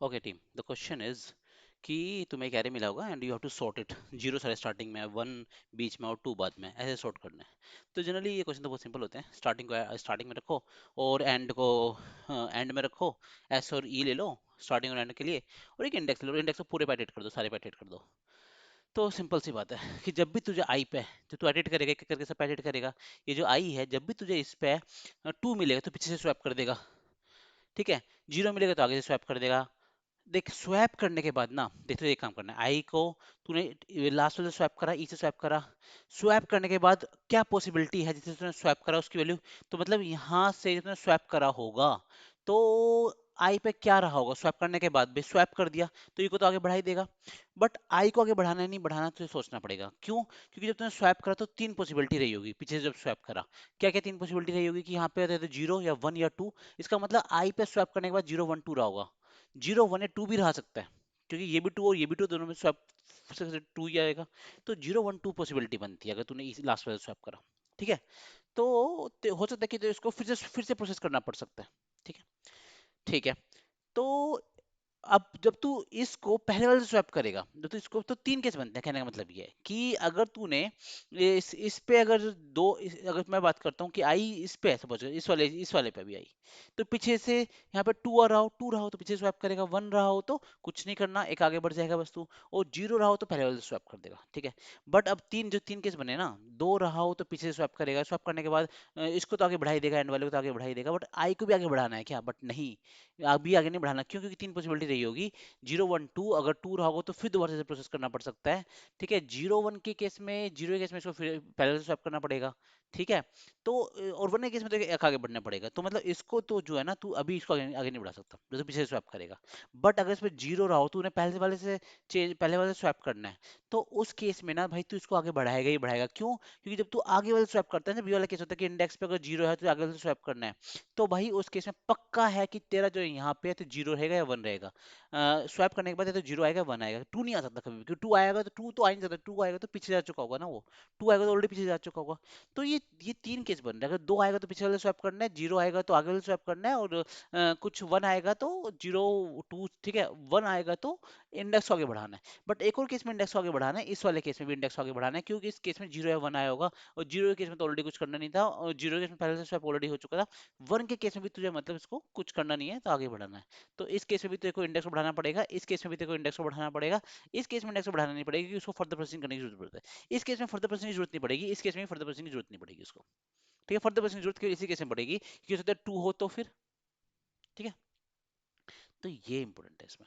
Okay team, the question is कि तुम्हें एक एरे मिला होगा and you have to sort it. Zero सारे स्टार्टिंग में, वन बीच में और टू बाद में, ऐसे सॉर्ट करना है। तो जनरली ये क्वेश्चन तो बहुत सिंपल होते हैं। स्टार्टिंग में रखो और एंड को एंड में रखो। एस और ई ले लो स्टार्टिंग और एंड के लिए, और एक इंडेक्स ले लो। इंडेक्स को पूरे पे एडिट कर दो, सारे पे एडिट कर दो। तो सिंपल सी बात है कि जब भी तुझे आई पे, तो तू एडिट करेगा, एक एक करके सब एडिट करेगा। ये जो आई है, जब भी तुझे इस पे टू मिलेगा तो पीछे से स्वैप कर देगा। ठीक है, जीरो मिलेगा तो आगे से स्वैप कर देगा। देख, स्वैप करने के बाद ना, देख तो एक काम करना है। आई को तूने लास्ट वाले स्वैप करा, ई से स्वैप करा। स्वैप करने के बाद क्या पॉसिबिलिटी है जिससे तूने स्वैप करा उसकी वैल्यू, तो मतलब यहाँ से तूने स्वैप करा होगा तो आई पे क्या रहा होगा। स्वैप करने के बाद भी स्वैप कर दिया तो ई को तो आगे बढ़ा ही देगा। बट आई को आगे बढ़ाना है नहीं बढ़ाना, तुझे सोचना पड़ेगा। क्यों? क्योंकि जब तूने स्वैप करा तो तीन पॉसिबिलिटी रही होगी पीछे से जब स्वैप करा। क्या क्या तीन पॉसिबिलिटी रही होगी कि यहाँ पे तो जीरो या वन या टू। इसका मतलब आई पे स्वैप करने के बाद जीरो वन टू रहा होगा। जीरो वन या टू भी रह सकता है, क्योंकि ये भी टू और ये भी टू, दोनों में स्वैप से टू ही आएगा। तो जीरो वन टू पॉसिबिलिटी बनती है अगर तूने इस लास्ट वाले स्वैप करा। ठीक है, तो हो सकता है कि तो इसको फिर से प्रोसेस करना पड़ सकता है। ठीक है, ठीक है। तो अब जब तू इसको पहले वाले से स्वैप करेगा, जब तू इसको, तो तीन केस बनते हैं। कहने का मतलब ये है कि अगर तूने इस पे अगर अगर मैं बात करता हूँ कि आई इस पे है, सपोज इस वाले पे भी आई, तो पीछे से यहाँ पे टू आ रहा हो, टू रहा हो तो पीछे स्वैप करेगा, वन रहा हो तो कुछ नहीं करना, एक आगे बढ़ जाएगा बस तू, और जीरो रहा हो तो पहले वाले से स्वैप कर देगा। ठीक है, बट अब तीन केस बने ना, दो रहा हो तो पीछे से स्वैप करेगा। स्वैप करने के बाद इसको तो आगे बढ़ा ही देगा, एंड वाले को तो आगे बढ़ा ही देगा, बट आई को भी आगे बढ़ाना है क्या? बट नहीं, अभी आगे नहीं बढ़ाना। क्यों? क्योंकि तीन पॉसिबिलिटी रही होगी, जीरो वन टू। अगर टू रहा होगा तो फिर दोबारा से प्रोसेस करना पड़ सकता है। ठीक है, जीरो वन के केस में, जीरो के केस में इसको फिर पहले से स्वैप करना पड़ेगा। ठीक है, तो और वन के केस में तो एक आगे बढ़ना पड़ेगा। तो मतलब इसको तो जो है ना, तू अभी इसको आगे नहीं बढ़ा सकता, जैसे पीछे से स्वैप करेगा। बट अगर इसमें जीरो रहा हो तो उन्हें पहले वाले से स्वैप करना है, तो उस केस में ना भाई तू इसको आगे बढ़ाएगा ही बढ़ाएगा। क्यों? क्योंकि जब तू आगे वाले स्वैप करता है ना, बी वाला केस होता है कि इंडेक्स पे अगर जीरो है तो आगे वाले स्वैप करना है, तो भाई उस केस में पक्का है कि तेरा जो यहाँ पे है तो जीरो रहेगा या वन रहेगा। स्वैप करने के बाद या तो जीरो आएगा, वन आएगा, टू नहीं आ सकता कभी भी, क्योंकि टू आएगा तो टू तो आ ही नहीं सकता। टू आएगा तो पीछे जा चुका होगा ना वो, टू आएगा तो ऑलरेडी पीछे जा चुका होगा। तो ये तीन केस बन रहे हैं। अगर दो आएगा तो पीछे वाले स्वैप करना है, जीरो आएगा तो आगे वाले स्वैप करना है, और कुछ वन आएगा तो जीरो टू, ठीक है, वन आएगा तो इंडेक्स को आगे बढ़ाना है। बट एक और केस में इंडेक्स को आगे बढ़ाना है, इस वाले केस में भी इंडेक्स को आगे बढ़ाना है, क्योंकि इस केस में जीरो या वन आया होगा, और जीरो के केस में तो ऑलरेडी कुछ करना नहीं था, और जीरो के केस में पहले से स्वैप ऑलरेडी हो चुका था। वन के केस में भी तुझे मतलब इसको कुछ करना नहीं है, तो आगे बढ़ाना है। तो इस केस में भी तेरे को इंडेक्स को बढ़ाना पड़ेगा, इस केस में भी तेरे को इंडेक्स को बढ़ाना पड़ेगा। इस केस में इंडेक्स को बढ़ाना नहीं पड़ेगा क्योंकि उसको फर्दर प्रोसेसिंग करने की जरूरत है। इस केस में फर्दर प्रोसेसिंग की जरूरत नहीं पड़ेगी, इस केस में फर्दर प्रोसेसिंग की जरूरत नहीं पड़ेगी उसको। ठीक है, फर्दर प्रोसेसिंग की जरूरत इसी केस में पड़ेगी क्योंकि टू हो तो फिर। ठीक है, तो ये इंपॉर्टेंट है इसमें।